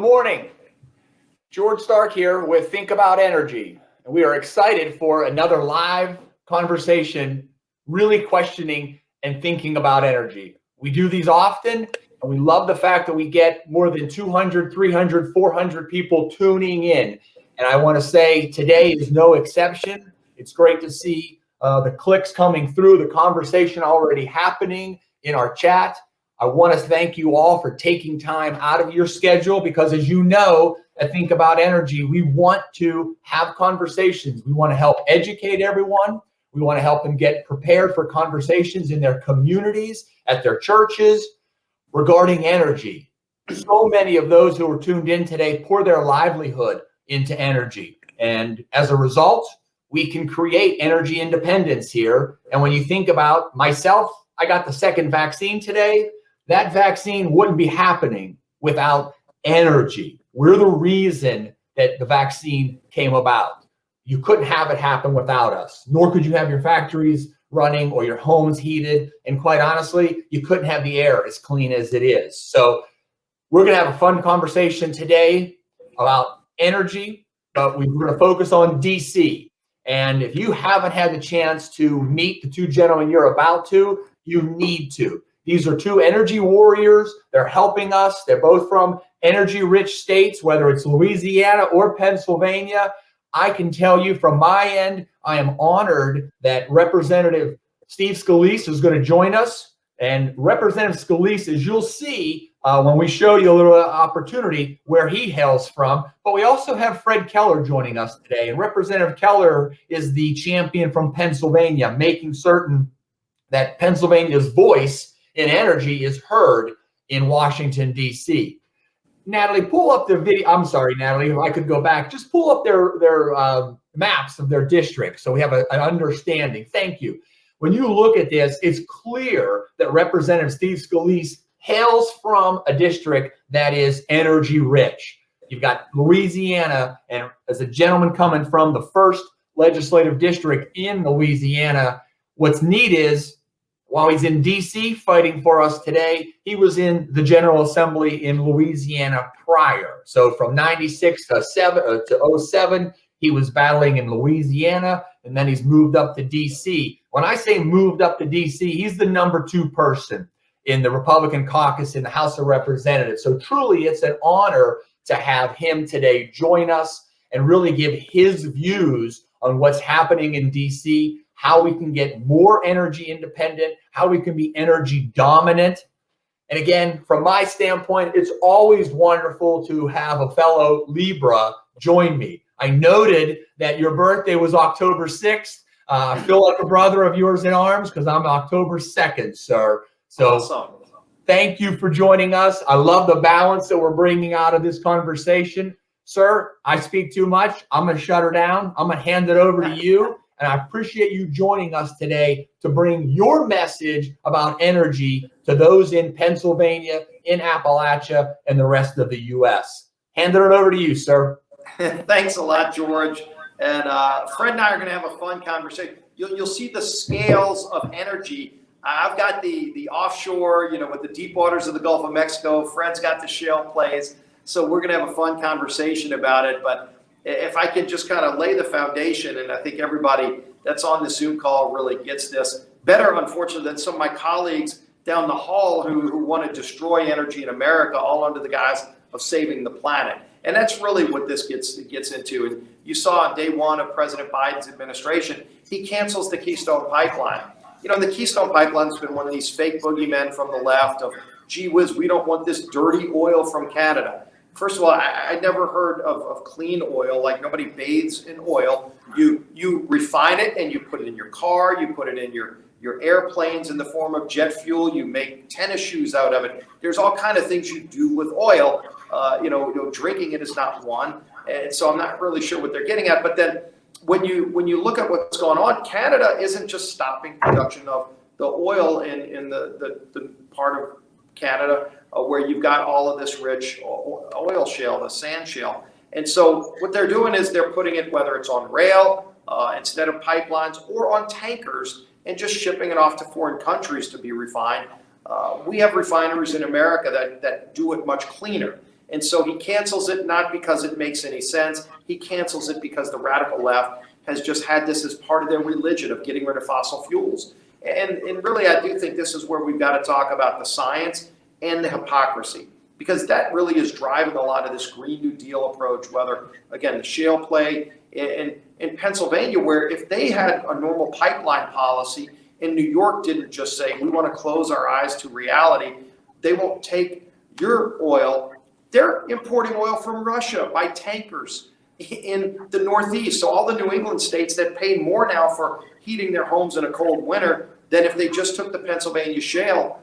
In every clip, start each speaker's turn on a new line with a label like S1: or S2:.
S1: morning. George Stark here with Think About Energy. And we are excited for another live conversation, really questioning and thinking about energy. We do these often, and we love the fact that we get more than 200, 300, 400 people tuning in. And I want to say today is no exception. It's great to see the clicks coming through, the conversation already happening in our chat. I want to thank you all for taking time out of your schedule because, as you know, I Think About Energy, we want to have conversations. We want to help educate everyone. We want to help them get prepared for conversations in their communities, at their churches, regarding energy. So many of those who are tuned in today pour their livelihood into energy. And as a result, we can create energy independence here. And when you think about myself, I got the second vaccine today. That vaccine wouldn't be happening without energy. We're the reason that the vaccine came about. You couldn't have it happen without us, nor could you have your factories running or your homes heated. And quite honestly, you couldn't have the air as clean as it is. So we're going to have a fun conversation today about energy, but we're going to focus on DC. And if you haven't had the chance to meet the two gentlemen you're about to, you need to. These are two energy warriors. They're helping us. They're both from energy-rich states, whether it's Louisiana or Pennsylvania. I can tell you from my end, I am honored that Representative Steve Scalise is going to join us. And Representative Scalise, as you'll see when we show you a little opportunity where he hails from. But we also have Fred Keller joining us today. And Representative Keller is the champion from Pennsylvania, making certain that Pennsylvania's voice in energy is heard in Washington, D.C. Natalie, pull up the video. I'm sorry, Natalie, if I could go back. Just pull up their maps of their district so we have an understanding. Thank you. When you look at this, it's clear that Representative Steve Scalise hails from a district that is energy rich. You've got Louisiana, and as a gentleman coming from the first legislative district in Louisiana, what's neat is while he's in D.C. fighting for us today, he was in the General Assembly in Louisiana prior. So from 96 to 07, he was battling in Louisiana, and then he's moved up to D.C. When I say moved up to D.C., he's the number 2 person in the Republican caucus in the House of Representatives. So truly, it's an honor to have him today join us and really give his views on what's happening in D.C., how we can get more energy independent, how we can be energy dominant. And again, from my standpoint, it's always wonderful to have a fellow Libra join me. I noted that your birthday was October 6th. I feel like a brother of yours in arms because I'm October 2nd, sir. So awesome. Thank you for joining us. I love the balance that we're bringing out of this conversation. Sir, I speak too much. I'm going to shut her down. I'm going to hand it over to you. And I appreciate you joining us today to bring your message about energy to those in Pennsylvania, in Appalachia, and the rest of the U.S. Handing it over to you, sir.
S2: Thanks a lot, George. And Fred and I are going to have a fun conversation. You'll see the scales of energy. I've got the offshore, with the deep waters of the Gulf of Mexico. Fred's got the shale plays. So we're going to have a fun conversation about it. But if I can just kind of lay the foundation, and I think everybody that's on the Zoom call really gets this better, unfortunately, than some of my colleagues down the hall who want to destroy energy in America, all under the guise of saving the planet. And that's really what this gets into. And you saw on day one of President Biden's administration, he cancels the Keystone Pipeline. The Keystone Pipeline's been one of these fake boogeymen from the left of, gee whiz, we don't want this dirty oil from Canada. First of all, I never heard of clean oil, like nobody bathes in oil. You refine it and you put it in your car, you put it in your airplanes in the form of jet fuel, you make tennis shoes out of it. There's all kind of things you do with oil. Drinking it is not one. And so I'm not really sure what they're getting at. But then when you look at what's going on, Canada isn't just stopping production of the oil in the part of Canada where you've got all of this rich oil shale, the sand shale. And so what they're doing is they're putting it, whether it's on rail instead of pipelines or on tankers, and just shipping it off to foreign countries to be refined. We have refineries in America that do it much cleaner. And so he cancels it not because it makes any sense. He cancels it because the radical left has just had this as part of their religion of getting rid of fossil fuels. And really, I do think this is where we've got to talk about the science and the hypocrisy, because that really is driving a lot of this Green New Deal approach, whether, again, the shale play in Pennsylvania, where if they had a normal pipeline policy and New York didn't just say, we want to close our eyes to reality, they won't take your oil. They're importing oil from Russia by tankers in the Northeast. So all the New England states that pay more now for heating their homes in a cold winter than if they just took the Pennsylvania shale,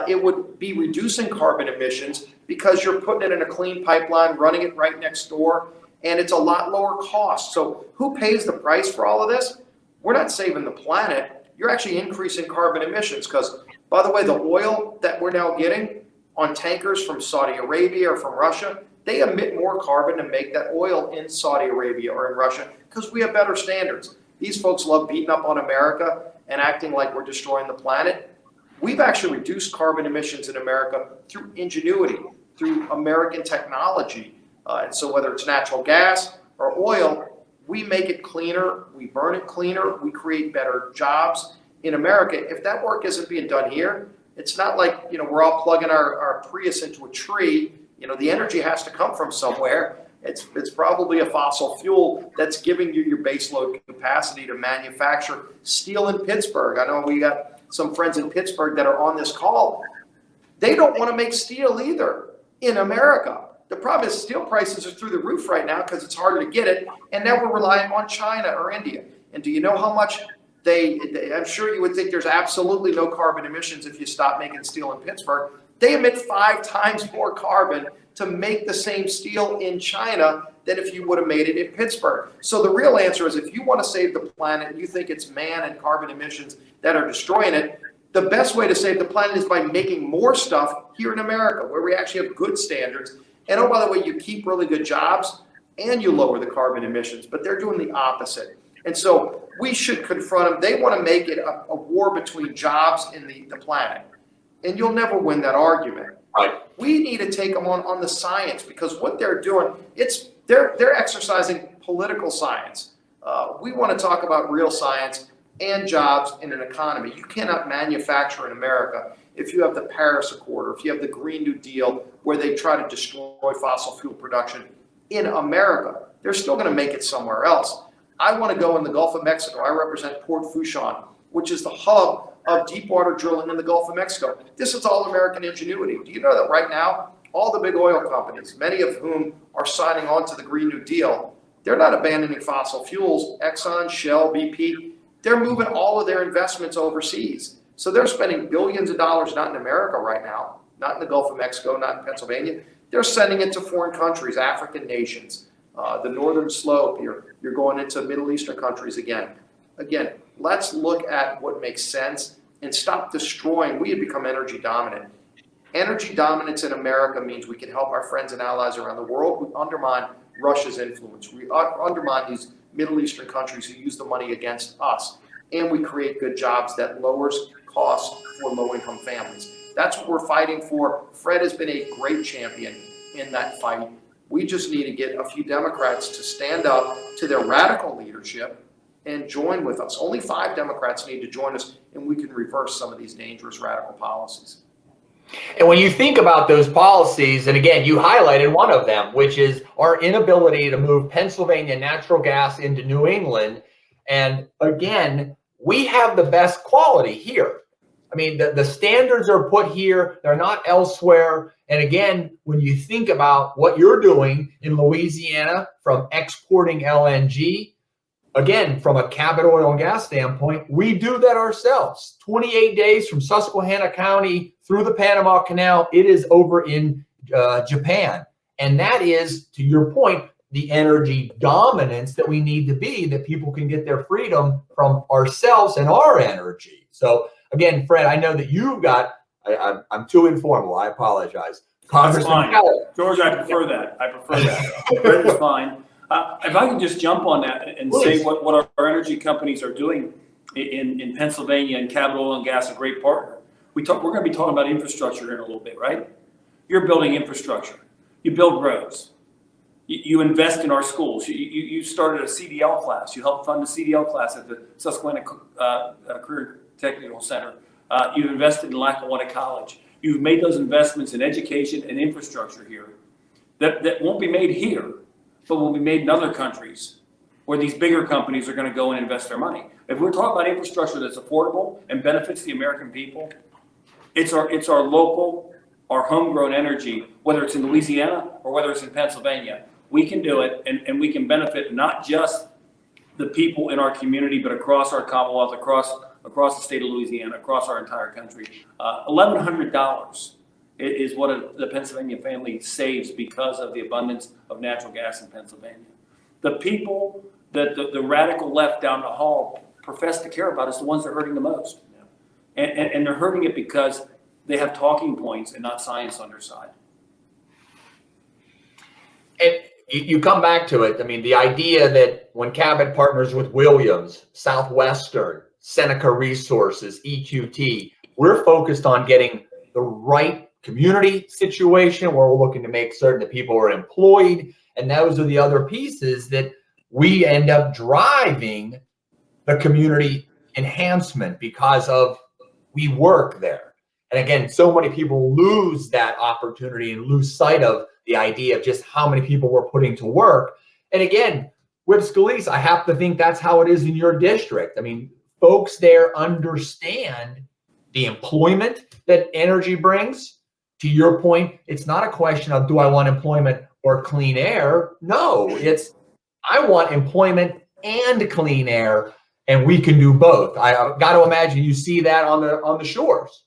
S2: it would be reducing carbon emissions because you're putting it in a clean pipeline, running it right next door, and it's a lot lower cost. So who pays the price for all of this? We're not saving the planet. You're actually increasing carbon emissions because, by the way, the oil that we're now getting on tankers from Saudi Arabia or from Russia, they emit more carbon to make that oil in Saudi Arabia or in Russia because we have better standards. These folks love beating up on America and acting like we're destroying the planet. We've actually reduced carbon emissions in America through ingenuity, through American technology. And so whether it's natural gas or oil, we make it cleaner, we burn it cleaner, we create better jobs in America. If that work isn't being done here, it's not like, we're all plugging our Prius into a tree. The energy has to come from somewhere. It's probably a fossil fuel that's giving you your baseload capacity to manufacture steel in Pittsburgh. I know we got some friends in Pittsburgh that are on this call. They don't want to make steel either in America. The problem is steel prices are through the roof right now because it's harder to get it. And now we're relying on China or India. And do you know how much I'm sure you would think there's absolutely no carbon emissions if you stop making steel in Pittsburgh. They emit 5 times more carbon to make the same steel in China than if you would have made it in Pittsburgh. So the real answer is, if you want to save the planet and you think it's man and carbon emissions that are destroying it, the best way to save the planet is by making more stuff here in America, where we actually have good standards. And oh, by the way, you keep really good jobs and you lower the carbon emissions, but they're doing the opposite. And so we should confront them. They want to make it a war between jobs and the planet. And you'll never win that argument.
S1: Right.
S2: We need to take them on the science, because what they're doing, they're exercising political science. We want to talk about real science and jobs in an economy. You cannot manufacture in America if you have the Paris Accord or if you have the Green New Deal, where they try to destroy fossil fuel production in America. They're still going to make it somewhere else. I want to go in the Gulf of Mexico. I represent Port Fourchon, which is the hub of deep water drilling in the Gulf of Mexico. This is all American ingenuity. Do you know that right now, all the big oil companies, many of whom are signing on to the Green New Deal, they're not abandoning fossil fuels. Exxon, Shell, BP, they're moving all of their investments overseas. So they're spending billions of dollars not in America right now, not in the Gulf of Mexico, not in Pennsylvania. They're sending it to foreign countries, African nations, the Northern Slope. You're going into Middle Eastern countries again. Again, let's look at what makes sense and stop destroying. We have become energy dominant. Energy dominance in America means we can help our friends and allies around the world. We undermine Russia's influence. We undermine these Middle Eastern countries who use the money against us. And we create good jobs that lowers costs for low-income families. That's what we're fighting for. Fred has been a great champion in that fight. We just need to get a few Democrats to stand up to their radical leadership and join with us. Only 5 Democrats need to join us, and we can reverse some of these dangerous radical policies.
S1: And when you think about those policies, and again, you highlighted one of them, which is our inability to move Pennsylvania natural gas into New England. And again, we have the best quality here. I mean, the standards are put here, they're not elsewhere. And again, when you think about what you're doing in Louisiana from exporting LNG, again, from a Cabot oil and gas standpoint, we do that ourselves. 28 days from Susquehanna County through the Panama Canal, it is over in Japan. And that is, to your point, the energy dominance that we need to be, that people can get their freedom from ourselves and our energy. So again, Fred, I know that you've got, I'm too informal, I apologize.
S3: Congressman Keller. George, I prefer that. Fred is fine. If I could just jump on that and
S1: Please.
S3: say what our energy companies are doing in Pennsylvania, and Cabot Oil and Gas, a great partner. We're going to be talking about infrastructure here in a little bit, right? You're building infrastructure. You build roads. You invest in our schools. You started a CDL class. You helped fund the CDL class at the Susquehanna Career Technical Center. You've invested in Lackawanna College. You've made those investments in education and infrastructure here that won't be made here, but will be made in other countries where these bigger companies are going to go and invest their money. If we're talking about infrastructure that's affordable and benefits the American people, it's our local, our homegrown energy, whether it's in Louisiana or whether it's in Pennsylvania. We can do it, and we can benefit not just the people in our community, but across our Commonwealth, across the state of Louisiana, across our entire country. $1,100 is what the Pennsylvania family saves because of the abundance of natural gas in Pennsylvania. The people that the radical left down the hall profess to care about is the ones that are hurting the most. And they're hurting it because they have talking points and not science on their side.
S1: And you come back to it. I mean, the idea that when Cabot partners with Williams, Southwestern, Seneca Resources, EQT, we're focused on getting the right community situation where we're looking to make certain that people are employed. And those are the other pieces that we end up driving the community enhancement because of we work there. And again, so many people lose that opportunity and lose sight of the idea of just how many people we're putting to work. And again, with Scalise, I have to think that's how it is in your district. I mean, folks there understand the employment that energy brings. To your point, it's not a question of do I want employment or clean air? No, it's I want employment and clean air, and we can do both. I got to imagine you see that on the shores.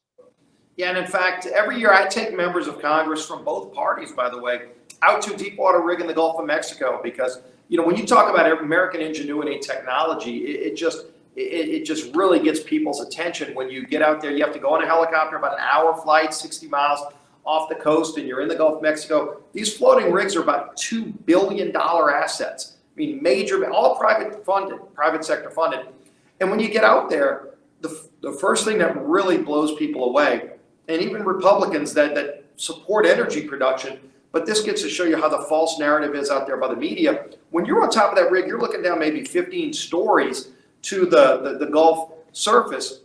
S2: Yeah, and in fact, every year I take members of Congress from both parties, by the way, out to deep water rig in the Gulf of Mexico because, you know, when you talk about American ingenuity and technology, it just really gets people's attention. When you get out there, you have to go on a helicopter, about an hour flight, 60 miles off the coast, and you're in the Gulf of Mexico. These floating rigs are about $2 billion assets. I mean, major, all private sector funded. And when you get out there, the first thing that really blows people away, and even Republicans that support energy production, but this gets to show you how the false narrative is out there by the media. When you're on top of that rig, you're looking down maybe 15 stories to the Gulf surface.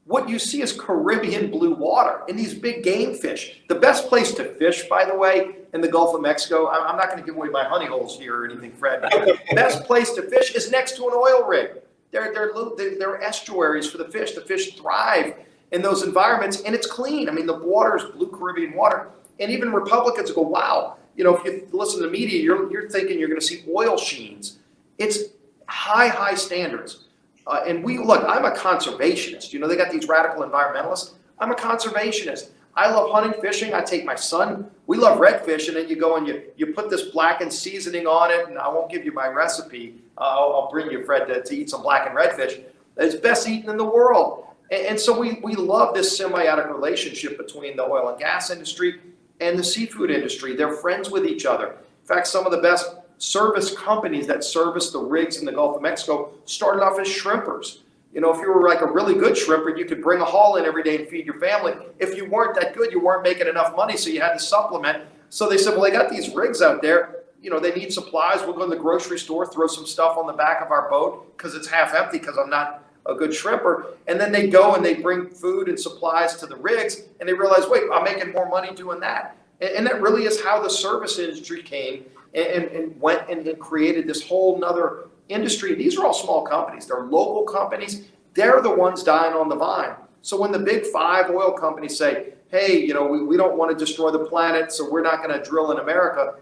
S2: What you see is Caribbean blue water and these big game fish. The best place to fish, by the way, in the Gulf of Mexico, I'm not going to give away my honey holes here or anything, Fred. The best place to fish is next to an oil rig. They're estuaries for the fish. The fish thrive in those environments, and it's clean. I mean, the water is blue Caribbean water. And even Republicans go, wow, you know, if you listen to the media, you're thinking you're going to see oil sheens. It's high standards. And I'm a conservationist. You know, they got these radical environmentalists. I'm a conservationist. I love hunting, fishing. I take my son. We love redfish, and then you go and you put this blackened seasoning on it, and I won't give you my recipe. I'll bring you, Fred, to eat some blackened redfish. It's best eaten in the world. And so we love this symbiotic relationship between the oil and gas industry and the seafood industry. They're friends with each other. In fact, some of the best service companies that service the rigs in the Gulf of Mexico started off as shrimpers. You know, if you were like a really good shrimper, you could bring a haul in every day and feed your family. If you weren't that good, you weren't making enough money, so you had to supplement. So they said, well, they got these rigs out there. You know, they need supplies. We'll go to the grocery store, throw some stuff on the back of our boat because it's half empty because I'm not a good shrimper. And then they go and they bring food and supplies to the rigs, and they realize, wait, I'm making more money doing that. And that really is how the service industry came and went and created this whole nother industry. These are all small companies. They're local companies. They're the ones dying on the vine. So when the big five oil companies say, hey, you know, we don't want to destroy the planet, so we're not going to drill in America,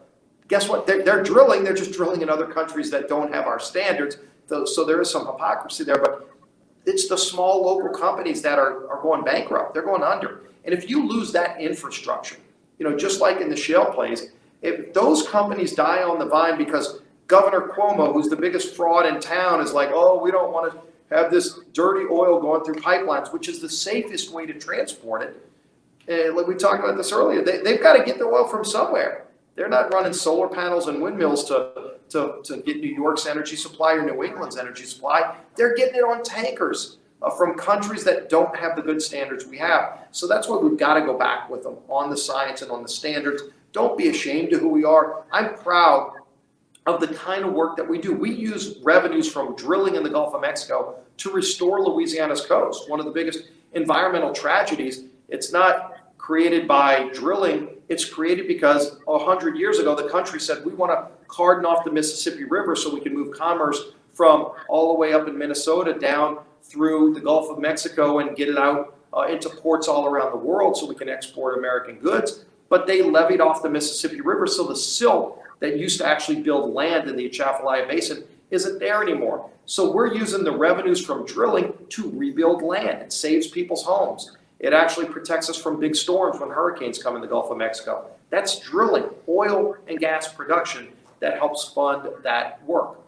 S2: guess what? They're drilling. They're just drilling in other countries that don't have our standards. So there is some hypocrisy there. But it's the small local companies that are going bankrupt. They're going under. And if you lose that infrastructure, you know, just like in the shale plays, if those companies die on the vine because Governor Cuomo, who's the biggest fraud in town, is like, oh, we don't want to have this dirty oil going through pipelines, which is the safest way to transport it. And like we talked about this earlier, they've got to get the oil from somewhere. They're not running solar panels and windmills to get New York's energy supply or New England's energy supply. They're getting it on tankers from countries that don't have the good standards we have. So that's why we've got to go back with them on the science and on the standards. Don't be ashamed of who we are. I'm proud of the kind of work that we do. We use revenues from drilling in the Gulf of Mexico to restore Louisiana's coast, one of the biggest environmental tragedies. It's not created by drilling. It's created because 100 years ago, the country said, we want to cordon off the Mississippi River so we can move commerce from all the way up in Minnesota down through the Gulf of Mexico and get it out into ports all around the world so we can export American goods. But they levied off the Mississippi River, so the silt that used to actually build land in the Atchafalaya Basin isn't there anymore. So we're using the revenues from drilling to rebuild land. It saves people's homes. It actually protects us from big storms when hurricanes come in the Gulf of Mexico. That's drilling, oil and gas production that helps fund that work.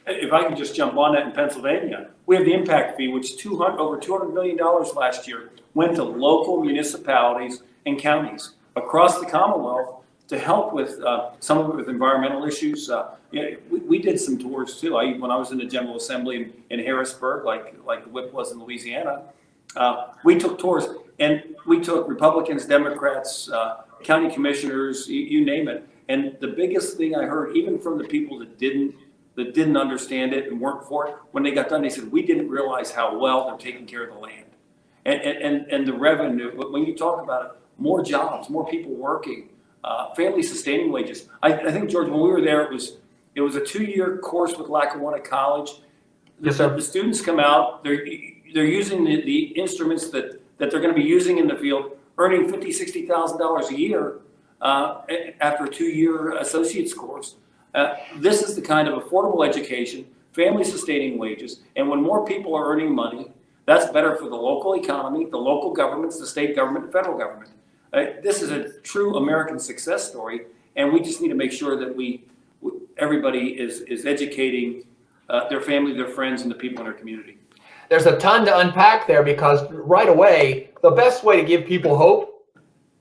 S3: If I can just jump on that, in Pennsylvania, we have the impact fee, which over $200 million last year went to local municipalities and counties across the Commonwealth to help with some of it with environmental issues. We did some tours too. When I was in the General Assembly in Harrisburg, like the whip was in Louisiana, we took tours, and we took Republicans, Democrats, county commissioners, you name it. And the biggest thing I heard, even from the people that didn't understand it and weren't for it, when they got done, they said, we didn't realize how well they're taking care of the land. And the revenue, when you talk about it, more jobs, more people working, family sustaining wages. I think, George, when we were there, it was a 2-year course with Lackawanna College.
S1: Yes, sir.
S3: The students come out, they're using the instruments that they're going to be using in the field, earning $50,000, $60,000 a year after a 2-year associate's course. This is the kind of affordable education, family sustaining wages, and when more people are earning money, that's better for the local economy, the local governments, the state government, the federal government. This is a true American success story, and we just need to make sure that everybody is educating their family, their friends, and the people in their community.
S1: There's a ton to unpack there, because right away, the best way to give people hope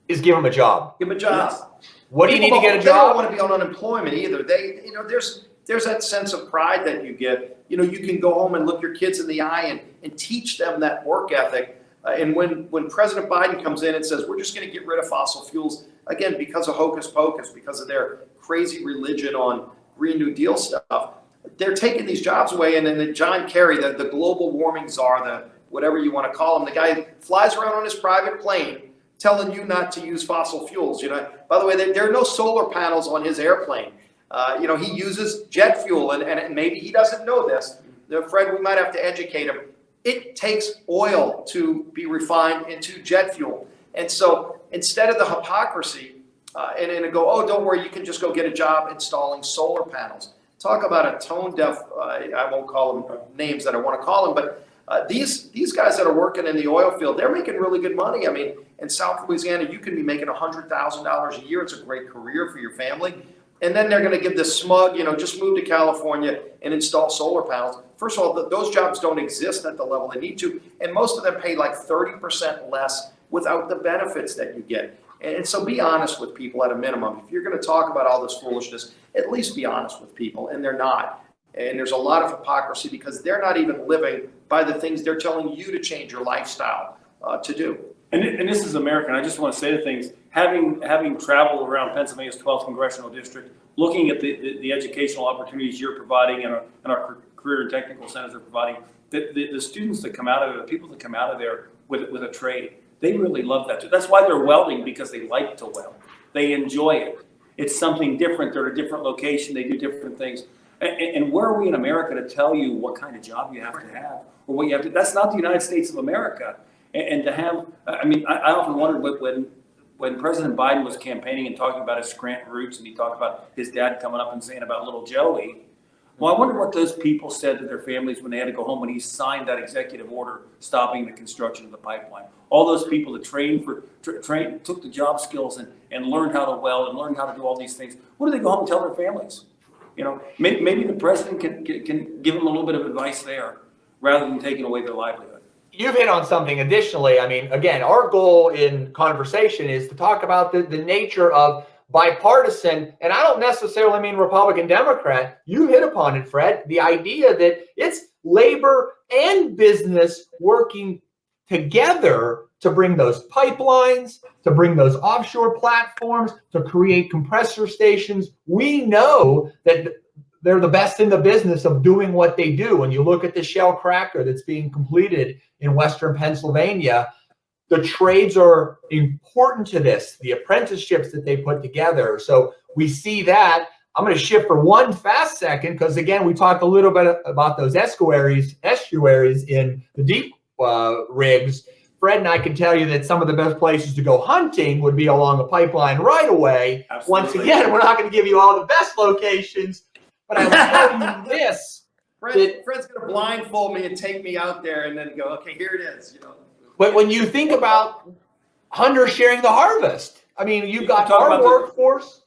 S1: is give them a job.
S2: Give them a job.
S1: Yes. What do you need to get a
S2: They don't
S1: job?
S2: want to be on unemployment either. There's that sense of pride that you get. You can go home and look your kids in the eye and teach them that work ethic. And when President Biden comes in and says, we're just going to get rid of fossil fuels, again, because of hocus pocus, because of their crazy religion on Green New Deal stuff, they're taking these jobs away. And then John Kerry, the global warming czar, the whatever you want to call him, the guy flies around on his private plane telling you not to use fossil fuels. By the way, there are no solar panels on his airplane. He uses jet fuel, and maybe he doesn't know this. Fred, we might have to educate him. It takes oil to be refined into jet fuel. And so instead of the hypocrisy and go, oh, don't worry, you can just go get a job installing solar panels. Talk about a tone deaf, I won't call them names that I want to call them, but these guys that are working in the oil field, they're making really good money. I mean, in South Louisiana, you can be making $100,000 a year. It's a great career for your family. And then they're going to give this smug, just move to California and install solar panels. First of all, those jobs don't exist at the level they need to. And most of them pay like 30% less without the benefits that you get. And so be honest with people at a minimum. If you're going to talk about all this foolishness, at least be honest with people. And they're not. And there's a lot of hypocrisy because they're not even living by the things they're telling you to change your lifestyle to do.
S3: And this is American. I just want to say the things, having traveled around Pennsylvania's 12th congressional district, looking at the educational opportunities you're providing and our career and technical centers are providing, the students that come out of it, the people that come out of there with a trade, they really love that too. That's why they're welding, because they like to weld. They enjoy it. It's something different. They're at a different location. They do different things. And where are we in America to tell you what kind of job you have to have or what you have to? That's not the United States of America. And to have, I often wondered when President Biden was campaigning and talking about his Scranton roots, and he talked about his dad coming up and saying about little Joey. Well, I wonder what those people said to their families when they had to go home when he signed that executive order stopping the construction of the pipeline. All those people that took the job skills and learned how to weld and learned how to do all these things. What do they go home and tell their families? Maybe the president can give them a little bit of advice there rather than taking away their livelihood.
S1: You've hit on something additionally. Again, our goal in conversation is to talk about the nature of bipartisan, and I don't necessarily mean Republican, Democrat. You hit upon it, Fred, the idea that it's labor and business working together to bring those pipelines, to bring those offshore platforms, to create compressor stations. We know that they're the best in the business of doing what they do. When you look at the Shell cracker that's being completed in Western Pennsylvania, the trades are important to this, the apprenticeships that they put together. So we see that. I'm going to shift for one fast second because, again, we talked a little bit about those estuaries in the deep rigs. Fred and I can tell you that some of the best places to go hunting would be along a pipeline right away.
S3: Absolutely.
S1: Once again, we're not going to give you all the best locations, but I will tell you this.
S2: Fred's going to blindfold me and take me out there and then go, okay, here it is.
S1: But when you think about hunters sharing the harvest, I mean, you've got our workforce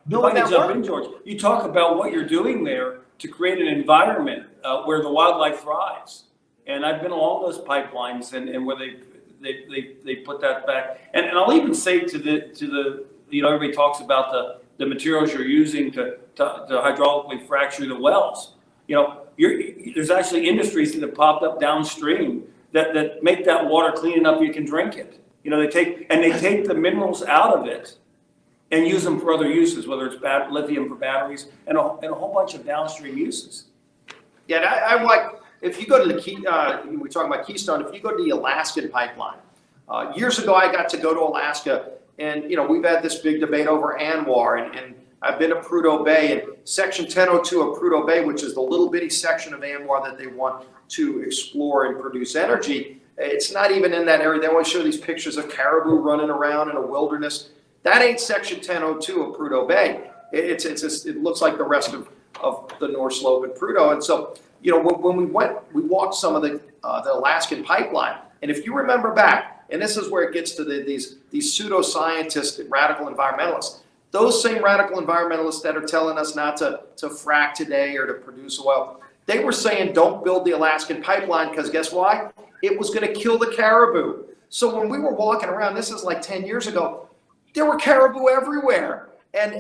S1: doing that work.
S3: George, you talk about what you're doing there to create an environment where the wildlife thrives. And I've been along those pipelines and where they put that back. And I'll even say to the everybody talks about the materials you're using to hydraulically fracture the wells. There's actually industries that have popped up downstream that make that water clean enough you can drink it. They take the minerals out of it and use them for other uses, whether it's lithium for batteries and a whole bunch of downstream uses.
S2: Yeah, I like, if you go to we're talking about Keystone, if you go to the Alaskan pipeline, years ago I got to go to Alaska, and we've had this big debate over Anwar, and I've been to Prudhoe Bay, and Section 1002 of Prudhoe Bay, which is the little bitty section of Anwar that they want to explore and produce energy, it's not even in that area. They want to show these pictures of caribou running around in a wilderness. That ain't Section 1002 of Prudhoe Bay. It looks like the rest of the North Slope and Prudhoe. And so, when we walked some of the Alaskan pipeline, and if you remember back, and this is where it gets to these pseudoscientists, radical environmentalists, those same radical environmentalists that are telling us not to frack today or to produce oil, they were saying don't build the Alaskan pipeline because guess why? It was going to kill the caribou. So when we were walking around, this is like 10 years ago, there were caribou everywhere. And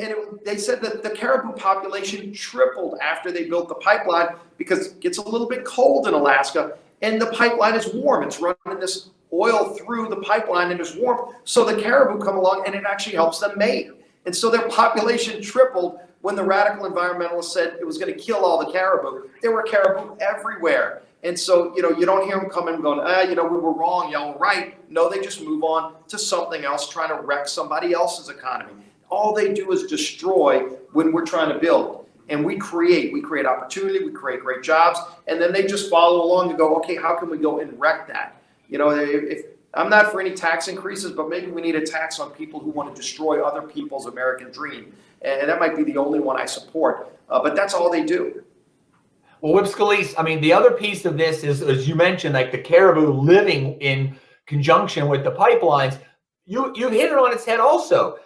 S2: they said that the caribou population tripled after they built the pipeline because it gets a little bit cold in Alaska and the pipeline is warm. It's running this oil through the pipeline and it's warm. So the caribou come along and it actually helps them mate. And so their population tripled when the radical environmentalists said it was going to kill all the caribou. There were caribou everywhere. And so, you don't hear them coming and going, we were wrong, y'all were right. No, they just move on to something else, trying to wreck somebody else's economy. All they do is destroy when we're trying to build. And we create opportunity, we create great jobs, and then they just follow along and go, okay, how can we go and wreck that? If I'm not for any tax increases, but maybe we need a tax on people who want to destroy other people's American dream. And that might be the only one I support. But that's all they do.
S1: Well, Whip Scalise, I mean, the other piece of this is, as you mentioned, like the caribou living in conjunction with the pipelines. You hit it on its head also.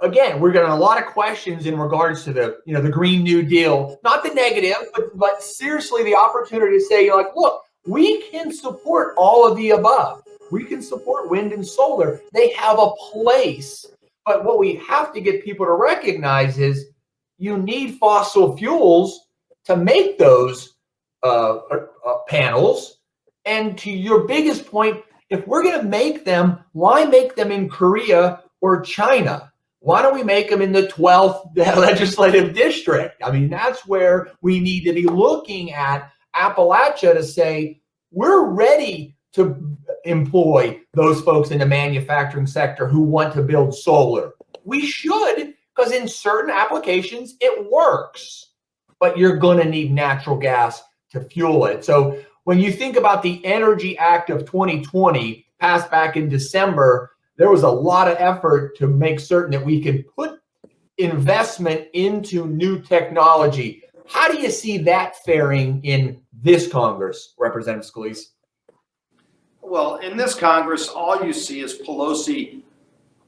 S1: Again, we're getting a lot of questions in regards to the Green New Deal, not the negative, but seriously the opportunity to say, look, we can support all of the above. We can support wind and solar. They have a place. But what we have to get people to recognize is you need fossil fuels to make those panels. And to your biggest point, if we're going to make them, why make them in Korea or China? Why don't we make them in the 12th legislative district? I mean, that's where we need to be looking at Appalachia to say, we're ready to employ those folks in the manufacturing sector who want to build solar. We should, because in certain applications, it works. But you're going to need natural gas to fuel it. So when you think about the Energy Act of 2020 passed back in December, there was a lot of effort to make certain that we can put investment into new technology. How do you see that faring in this Congress, Representative Scalise?
S2: Well, in this Congress, all you see is Pelosi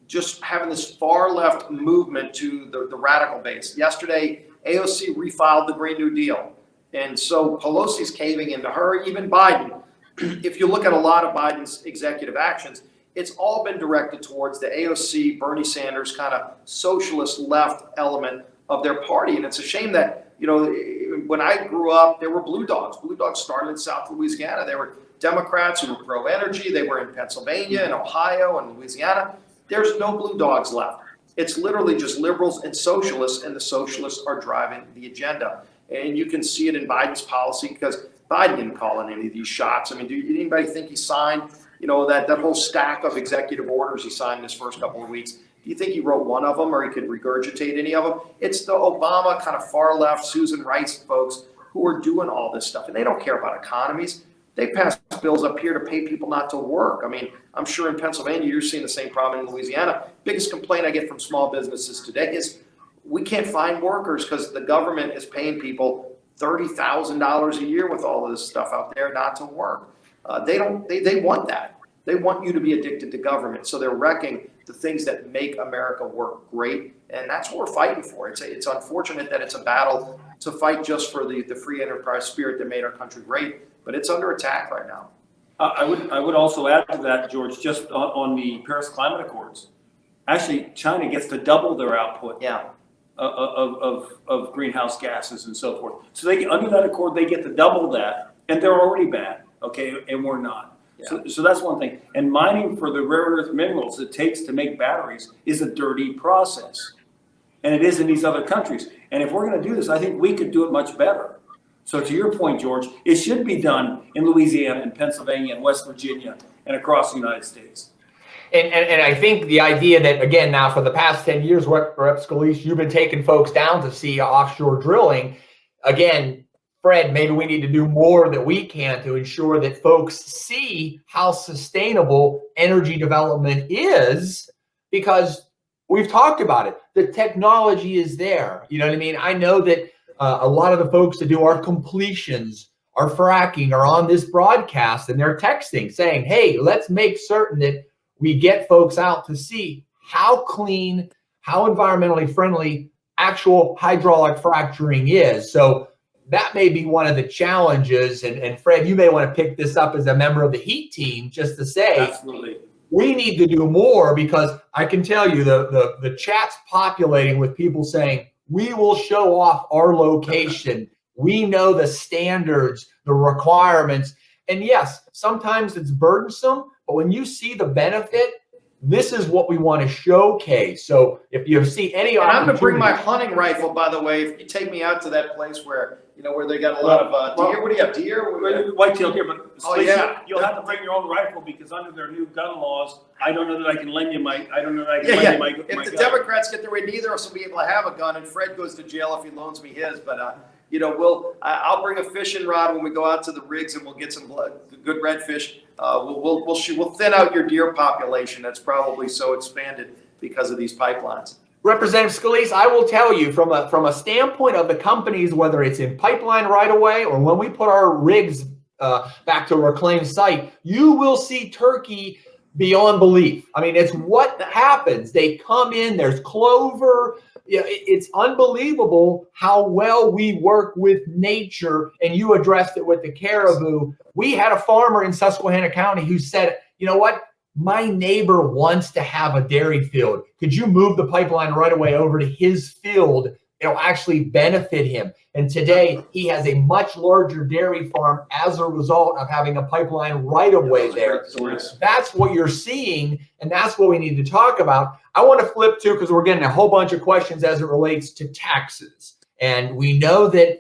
S2: just having this far left movement to the radical base. Yesterday, AOC refiled the Green New Deal. And so Pelosi's caving into her, even Biden. If you look at a lot of Biden's executive actions, it's all been directed towards the AOC, Bernie Sanders kind of socialist left element of their party. And it's a shame that, when I grew up, there were Blue Dogs. Blue Dogs started in South Louisiana. Democrats who were pro-energy. They were in Pennsylvania and Ohio and Louisiana. There's no blue dogs left. It's literally just liberals and socialists, and the socialists are driving the agenda. And you can see it in Biden's policy because Biden didn't call in any of these shots. I mean, did anybody think he signed, that whole stack of executive orders he signed in his first couple of weeks? Do you think he wrote one of them or he could regurgitate any of them? It's the Obama kind of far left, Susan Rice folks who are doing all this stuff, and they don't care about economies. They pass bills up here to pay people not to work. I mean, I'm sure in Pennsylvania, you're seeing the same problem in Louisiana. Biggest complaint I get from small businesses today is we can't find workers because the government is paying people $30,000 a year with all of this stuff out there not to work. They want that. They want you to be addicted to government. So they're wrecking the things that make America work great. And that's what we're fighting for. It's unfortunate that it's a battle to fight just for the free enterprise spirit that made our country great, but it's under attack right now.
S3: I would also add to that, George, just on the Paris Climate Accords. Actually, China gets to double their output of greenhouse gases and so forth. So they under that accord, they get to double that, and they're already bad, okay, and we're not. Yeah. So that's one thing. And mining for the rare earth minerals it takes to make batteries is a dirty process. And it is in these other countries. And if we're going to do this, I think we could do it much better. So to your point, George, it should be done in Louisiana and Pennsylvania and West Virginia and across the United States.
S1: And I think the idea that, again, now for the past 10 years, Rep. Scalise, you've been taking folks down to see offshore drilling. Again, Fred, maybe we need to do more that we can to ensure that folks see how sustainable energy development is, because we've talked about it. The technology is there. You know what I mean? I know that a lot of the folks that do our completions, our fracking, are on this broadcast and they're texting saying, hey, let's make certain that we get folks out to see how clean, how environmentally friendly actual hydraulic fracturing is. So that may be one of the challenges. And Fred, you may want to pick this up as a member of the HEAT team just to say,
S3: absolutely,
S1: we need to do more, because I can tell you the chat's populating with people saying, we will show off our location. We know the standards, the requirements. And yes, sometimes it's burdensome, but when you see the benefit, this is what we want to showcase. So if you see any
S2: and I'm going to bring my hunting rifle, by the way, if you take me out to that place where they got a lot of deer. What do you have, deer?
S3: White-tailed deer, but
S2: yeah,
S3: you'll have to bring your own rifle, because under their new gun laws, I don't know that I can lend you my. I don't know that I can lend you my.
S2: If the gun. Democrats get their way, neither of us will be able to have a gun, and Fred goes to jail if he loans me his. But I'll bring a fishing rod when we go out to the rigs, and we'll get some good redfish. We'll thin out your deer population that's probably so expanded because of these pipelines.
S1: Representative Scalise, I will tell you from a standpoint of the companies, whether it's in pipeline right away or when we put our rigs back to a reclaimed site, you will see turkey beyond belief. I mean, it's what happens. They come in, there's clover. It's unbelievable how well we work with nature, and you addressed it with the caribou. We had a farmer in Susquehanna County who said, you know what? My neighbor wants to have a dairy field. Could you move the pipeline right away over to his field? It'll actually benefit him. And today he has a much larger dairy farm as a result of having a pipeline right away there. That's what you're seeing, and that's what we need to talk about. I want to flip to, because we're getting a whole bunch of questions as it relates to taxes. And we know that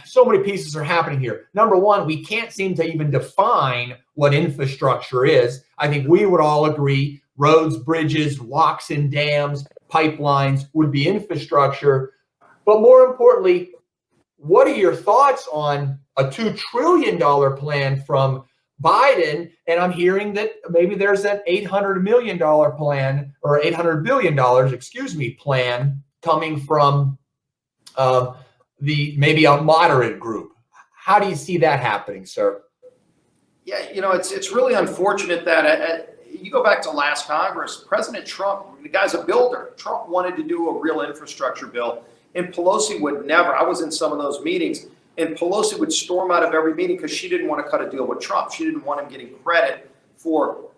S1: so many pieces are happening here. Number one, we can't seem to even define what infrastructure is. I think we would all agree roads, bridges, locks and dams, pipelines would be infrastructure. But more importantly, what are your thoughts on a $2 trillion plan from Biden? And I'm hearing that maybe there's that $800 million plan, or $800 billion, plan coming from maybe a moderate group. How do you see that happening, sir?
S2: Yeah, it's really unfortunate that you go back to last Congress, President Trump, the guy's a builder. Trump wanted to do a real infrastructure bill, and Pelosi would never. I was in some of those meetings, and Pelosi would storm out of every meeting because she didn't want to cut a deal with Trump. She didn't want him getting credit for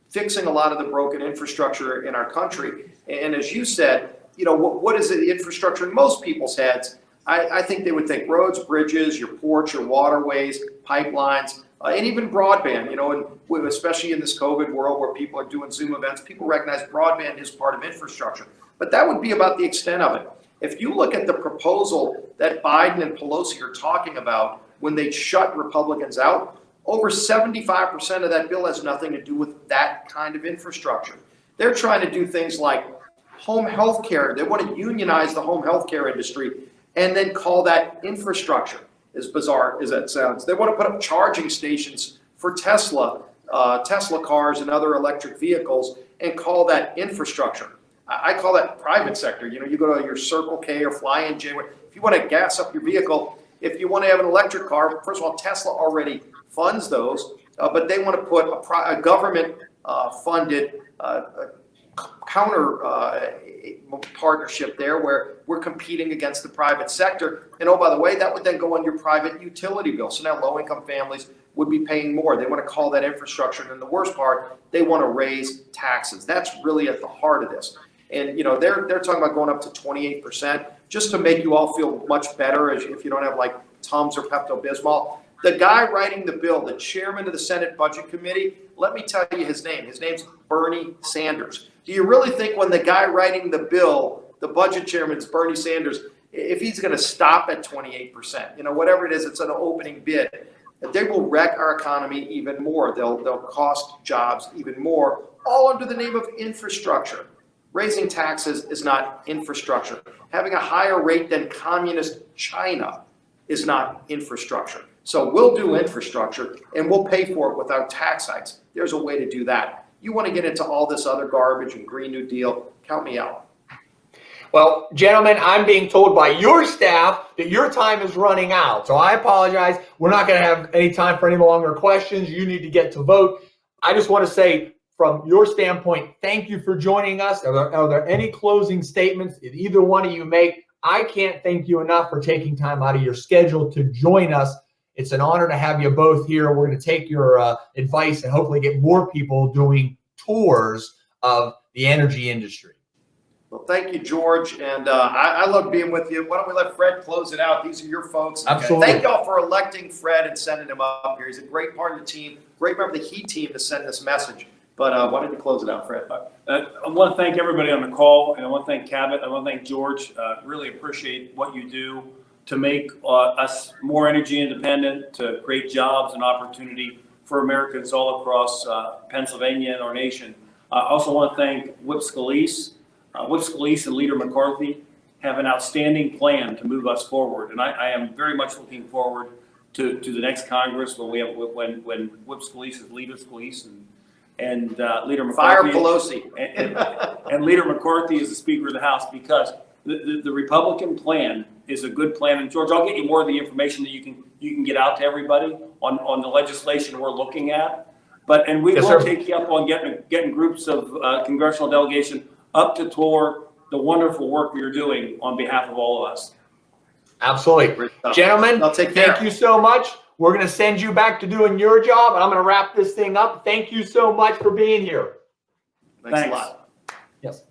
S2: fixing a lot of the broken infrastructure in our country. And as you said, what is the infrastructure in most people's heads? I think they would think roads, bridges, your ports, your waterways, pipelines. and even broadband, and especially in this COVID world where people are doing Zoom events, people recognize broadband is part of infrastructure. But that would be about the extent of it. If you look at the proposal that Biden and Pelosi are talking about when they shut Republicans out, over 75% of that bill has nothing to do with that kind of infrastructure. They're trying to do things like home health care. They want to unionize the home health care industry and then call that infrastructure, as bizarre as that sounds. They want to put up charging stations for Tesla cars and other electric vehicles and call that infrastructure. I call that private sector. You go to your Circle K or Fly-In J. If you want to gas up your vehicle, if you want to have an electric car, first of all, Tesla already funds those, but they want to put a government funded counter partnership there where we're competing against the private sector. And oh, by the way, that would then go on your private utility bill. So now low-income families would be paying more. They want to call that infrastructure. And then the worst part, they want to raise taxes. That's really at the heart of this. And they're talking about going up to 28% just to make you all feel much better if you don't have like Tums or Pepto-Bismol. The guy writing the bill, the chairman of the Senate Budget Committee, let me tell you his name. His name's Bernie Sanders. Do you really think when the guy writing the bill, the budget chairman is Bernie Sanders, if he's going to stop at 28%, whatever it is, it's an opening bid, they will wreck our economy even more. They'll cost jobs even more, all under the name of infrastructure. Raising taxes is not infrastructure. Having a higher rate than communist China is not infrastructure. So we'll do infrastructure and we'll pay for it with our tax hikes. There's a way to do that. You want to get into all this other garbage and Green New Deal, count me out.
S1: Well, gentlemen, I'm being told by your staff that your time is running out. So I apologize. We're not going to have any time for any longer questions. You need to get to vote. I just want to say, from your standpoint, thank you for joining us. Are there any closing statements that either one of you make? I can't thank you enough for taking time out of your schedule to join us. It's an honor to have you both here. We're going to take your advice and hopefully get more people doing tours of the energy industry.
S2: Well, thank you, George. And I love being with you. Why don't we let Fred close it out? These are your folks.
S1: Absolutely.
S2: Thank y'all for electing Fred and sending him up here. He's a great part of the team. Great member of the Heat team to send this message. But why don't you close it out, Fred?
S3: I want to thank everybody on the call, and I want to thank Cabot. I want to thank George. Really appreciate what you do to make us more energy independent, to create jobs and opportunity for Americans all across Pennsylvania and our nation. I also want to thank Whip Scalise. Whip Scalise and Leader McCarthy have an outstanding plan to move us forward, and I am very much looking forward to the next Congress when Whip Scalise is Leader Scalise and Leader McCarthy.
S2: Fire Pelosi.
S3: And Leader McCarthy is the Speaker of the House, because the Republican plan is a good plan. And George, I'll get you more of the information that you can get out to everybody on the legislation we're looking at. And we will take you up on getting groups of congressional delegation up to tour the wonderful work you're doing on behalf of all of us.
S1: Absolutely. Gentlemen, thank you so much. We're going to send you back to doing your job, and I'm going to wrap this thing up. Thank you so much for being here.
S2: Thanks a lot.
S1: Yes.